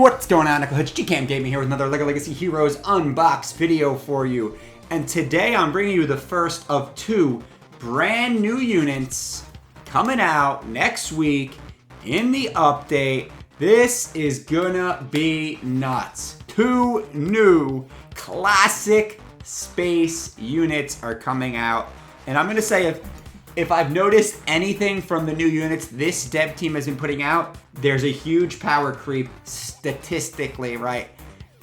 What's going on, Knuckleheads? GCam Gaming here with another LEGO Legacy Heroes Unboxed video for you. And today I'm bringing you the first of two brand new units coming out next week in the update. This is gonna be nuts. Two new classic space units are coming out. And I'm gonna say if I've noticed anything from the new units this dev team has been putting out, there's a huge power creep statistically, right?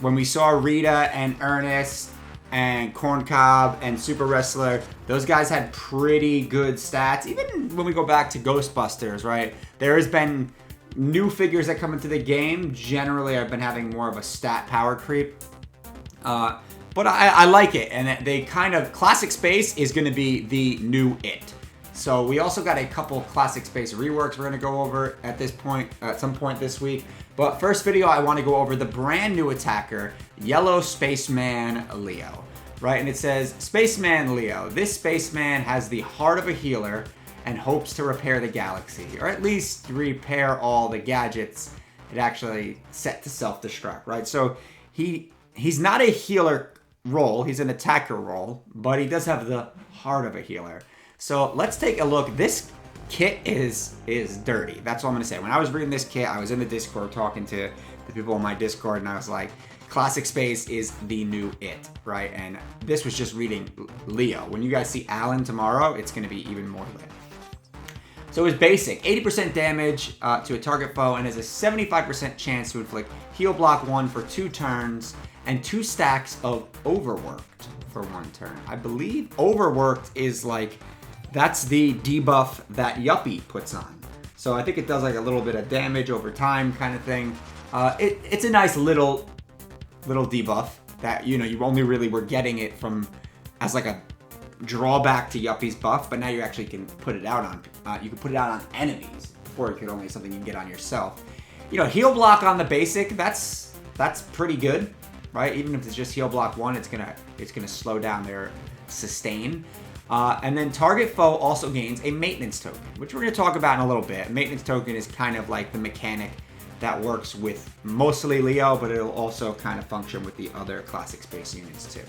When we saw Rita and Ernest and Corncob and Super Wrestler, those guys had pretty good stats. Even when we go back to Ghostbusters, right? There has been new figures that come into the game. Generally, I've been having more of a stat power creep. But I like it. And they kind of, Classic Space is going to be the new it. So we also got a couple Classic Space reworks we're going to go over at some point this week. But first video, I want to go over the brand new attacker, Yellow Spaceman Leo, right? And it says, Spaceman Leo. This Spaceman has the heart of a healer and hopes to repair the galaxy, or at least repair all the gadgets it actually set to self-destruct, right? So he's not a healer role, he's an attacker role, but he does have the heart of a healer. So let's take a look. This kit is dirty. That's all I'm gonna say. When I was reading this kit, I was in the Discord talking to the people in my Discord, and I was like, Classic Space is the new it, right? And this was just reading Leo. When you guys see Alan tomorrow, it's gonna be even more lit. So it's basic, 80% damage to a target foe, and has a 75% chance to inflict heal block 1 for 2 turns, and 2 stacks of overworked for 1 turn. I believe overworked is like, that's the debuff that Yuppie puts on. So I think it does like a little bit of damage over time kind of thing. It's a nice little debuff that, you know, you only really were getting it from as like a drawback to Yuppie's buff, but now you actually can put it out on, you can put it out on enemies. Before it could only be something you can get on yourself. You know, heal block on the basic, that's pretty good, right? Even if it's just heal block 1, it's gonna slow down their sustain. And then target foe also gains a maintenance token, which we're going to talk about in a little bit. Maintenance token is kind of like the mechanic that works with mostly Leo, but it'll also kind of function with the other Classic Space units too.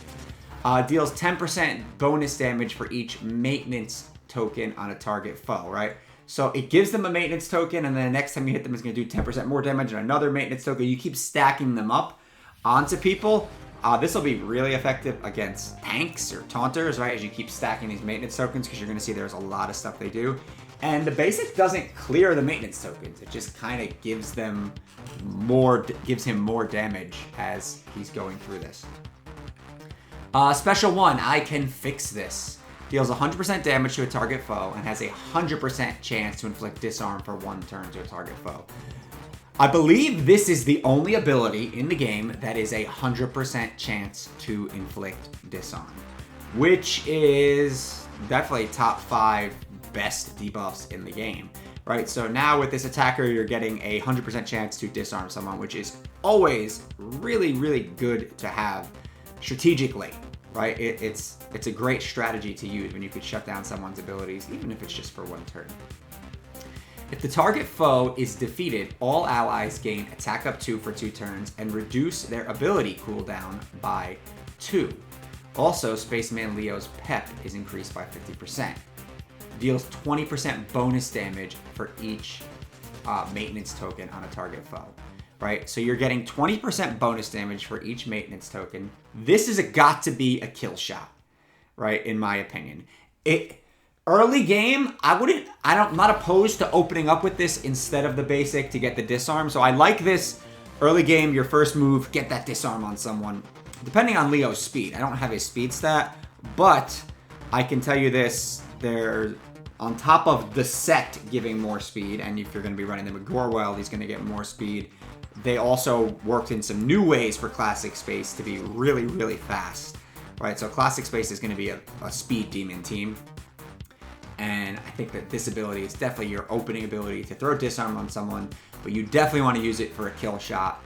Deals 10% bonus damage for each maintenance token on a target foe, right? So it gives them a maintenance token, and then the next time you hit them, it's going to do 10% more damage and another maintenance token. You keep stacking them up onto people. This will be really effective against tanks or taunters, right? As you keep stacking these maintenance tokens, because you're going to see there's a lot of stuff they do. And the basic doesn't clear the maintenance tokens. It just kind of gives him more damage as he's going through this. Special 1, I Can Fix This. Deals 100% damage to a target foe and has a 100% chance to inflict disarm for 1 turn to a target foe. I believe this is the only ability in the game that is a 100% chance to inflict disarm, which is definitely top 5 best debuffs in the game, right? So now with this attacker, you're getting a 100% chance to disarm someone, which is always really, really good to have strategically, right? It's a great strategy to use when you could shut down someone's abilities, even if it's just for 1 turn. If the target foe is defeated, all allies gain attack up 2 for 2 turns and reduce their ability cooldown by 2. Also, Spaceman Leo's pep is increased by 50%. Deals 20% bonus damage for each maintenance token on a target foe, right? So you're getting 20% bonus damage for each maintenance token. This is got to be a kill shot, right? In my opinion. Early game, I'm not opposed to opening up with this instead of the basic to get the disarm. So I like this early game, your first move, get that disarm on someone. Depending on Leo's speed. I don't have his speed stat, but I can tell you this, they're on top of the set giving more speed, and if you're going to be running them with Gorwell, he's going to get more speed. They also worked in some new ways for Classic Space to be really, really fast, right? So Classic Space is going to be a speed demon team. And I think that this ability is definitely your opening ability to throw disarm on someone, but you definitely want to use it for a kill shot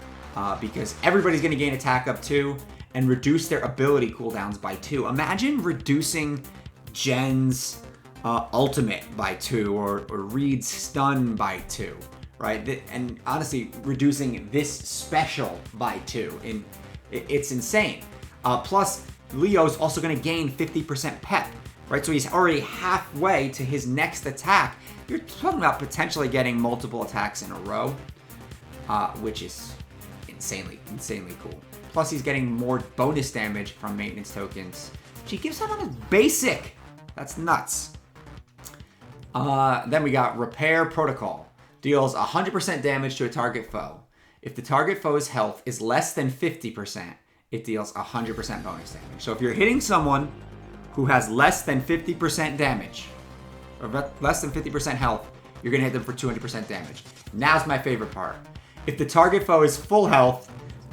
because everybody's going to gain attack up 2 and reduce their ability cooldowns by 2. Imagine reducing Jen's ultimate by 2 or Reed's stun by 2, right? And honestly, reducing this special by 2, it's insane. Plus, Leo's also going to gain 50% pep, right? So he's already halfway to his next attack. You're talking about potentially getting multiple attacks in a row, which is insanely cool. Plus, he's getting more bonus damage from maintenance tokens, which he gives out on his basic. That's nuts. Then we got Repair Protocol. Deals 100% damage to a target foe. If the target foe's health is less than 50%, it deals 100% bonus damage. So if you're hitting someone who has less than 50% damage, or less than 50% health, you're going to hit them for 200% damage. Now's my favorite part. If the target foe is full health,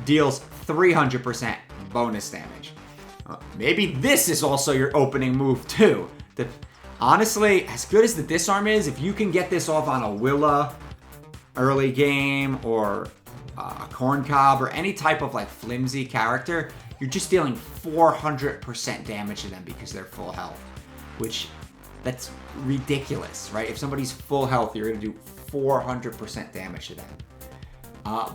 deals 300% bonus damage. Maybe this is also your opening move too. Honestly, as good as the disarm is, if you can get this off on a Willa early game or a Corn Cob or any type of like flimsy character, you're just dealing 400% damage to them because they're full health, which that's ridiculous, right? If somebody's full health, you're going to do 400% damage to them.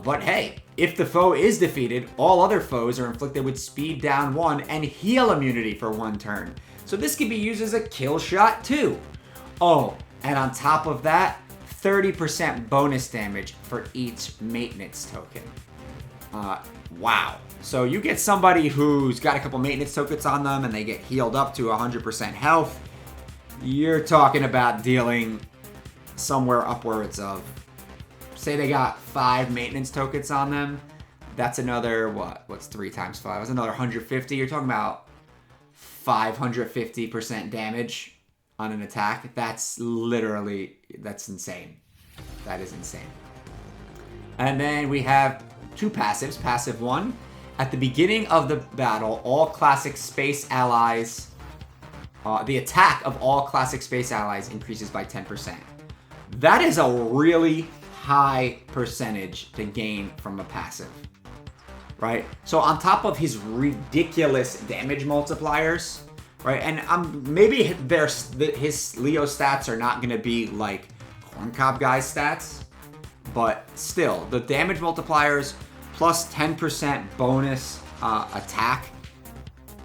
But hey, if the foe is defeated, all other foes are inflicted with speed down 1 and heal immunity for 1 turn. So this can be used as a kill shot too. Oh, and on top of that, 30% bonus damage for each maintenance token. Wow. So you get somebody who's got a couple maintenance tokens on them and they get healed up to 100% health. You're talking about dealing somewhere upwards of, say they got 5 maintenance tokens on them. That's another, what's 3 times 5? That's another 150. You're talking about 550% damage on an attack. That's insane. That is insane. And then we have 2 passives. Passive 1, at the beginning of the battle, all classic space allies, the attack of all classic space allies increases by 10%. That is a really high percentage to gain from a passive. Right? So on top of his ridiculous damage multipliers, right? And maybe his Leo stats are not going to be like Corn Cob guy's stats, but still, the damage multipliers plus 10% bonus attack,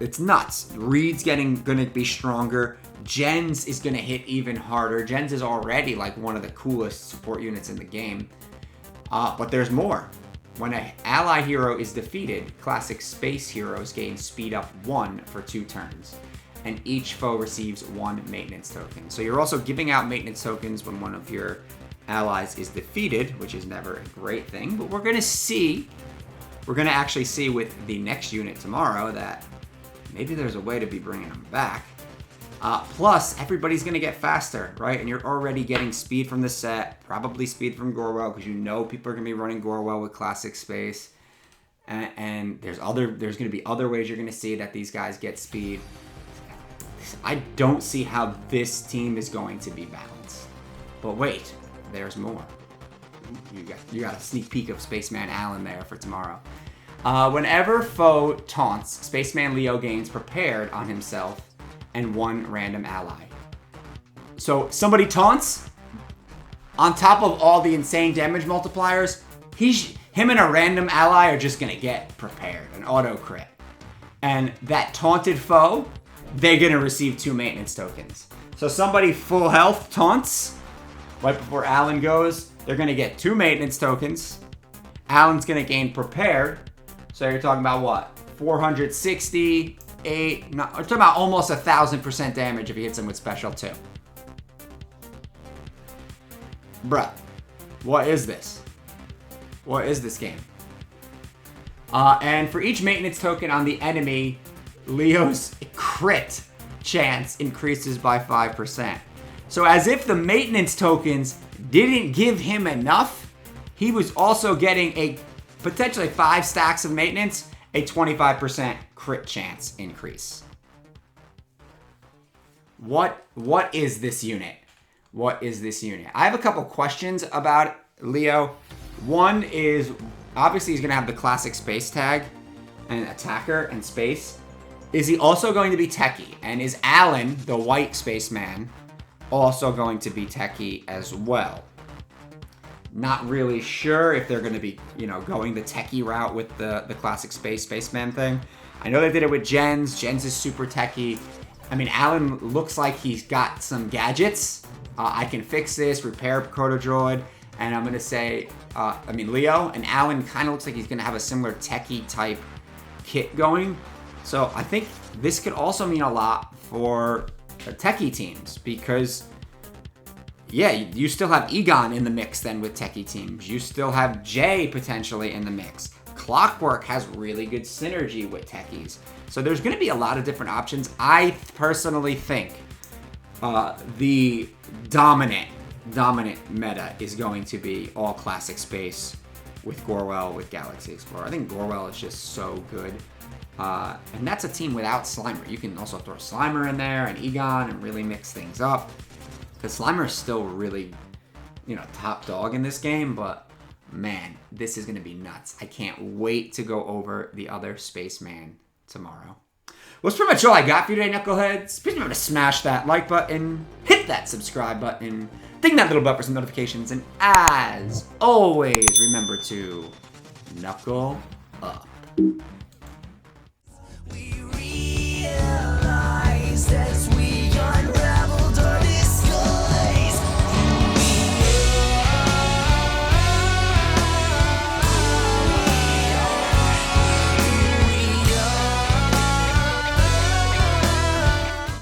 it's nuts. Reed's going to be stronger. Jens is going to hit even harder. Jens is already like one of the coolest support units in the game, but there's more. When an ally hero is defeated, classic space heroes gain speed up 1 for 2 turns, and each foe receives 1 maintenance token. So you're also giving out maintenance tokens when one of your allies is defeated, which is never a great thing, but we're going to actually see with the next unit tomorrow that maybe there's a way to be bringing them back. Plus, everybody's going to get faster, right? And you're already getting speed from the set, probably speed from Gorwell, because you know people are going to be running Gorwell with Classic Space. And there's going to be other ways you're going to see that these guys get speed. I don't see how this team is going to be balanced. But wait, there's more. You got a sneak peek of Spaceman Allen there for tomorrow. Whenever foe taunts, Spaceman Leo gains prepared on himself and 1 random ally. So somebody taunts, on top of all the insane damage multipliers, him and a random ally are just gonna get prepared, an auto crit. And that taunted foe, they're gonna receive 2 maintenance tokens. So somebody full health taunts, right before Alan goes, they're gonna get 2 maintenance tokens. Alan's gonna gain prepared, so you're talking about what? 460, we're talking about almost 1,000% damage if he hits him with special 2. Bruh, what is this? What is this game? And for each maintenance token on the enemy, Leo's crit chance increases by 5%. So as if the maintenance tokens didn't give him enough, he was also getting a potentially 5 stacks of maintenance, a 25% crit chance increase. What is this unit? What is this unit? I have a couple questions about Leo. One is, obviously he's going to have the classic space tag and attacker and space. Is he also going to be techie? And is Alan, the white spaceman, also going to be techie as well? Not really sure if they're going to be, you know, going the techie route with the classic Spaceman thing. I know they did it with Jens. Jens is super techie. I mean, Alan looks like he's got some gadgets. I can fix this, repair Protodroid, and I'm going to say, Leo, and Alan kind of looks like he's going to have a similar techie type kit going. So I think this could also mean a lot for techie teams because, yeah, you still have Egon in the mix then with techie teams. You still have Jay potentially in the mix. Clockwork has really good synergy with techies. So there's going to be a lot of different options. I personally think the dominant meta is going to be all classic space with Gorwell, with Galaxy Explorer. I think Gorwell is just so good. And that's a team without Slimer. You can also throw Slimer in there and Egon and really mix things up. Because Slimer is still really, you know, top dog in this game, but man, this is going to be nuts. I can't wait to go over the other Spaceman tomorrow. Well, that's pretty much all I got for you today, Knuckleheads. Please remember to smash that like button, hit that subscribe button, ding that little bell for some notifications, and as always, remember to knuckle up.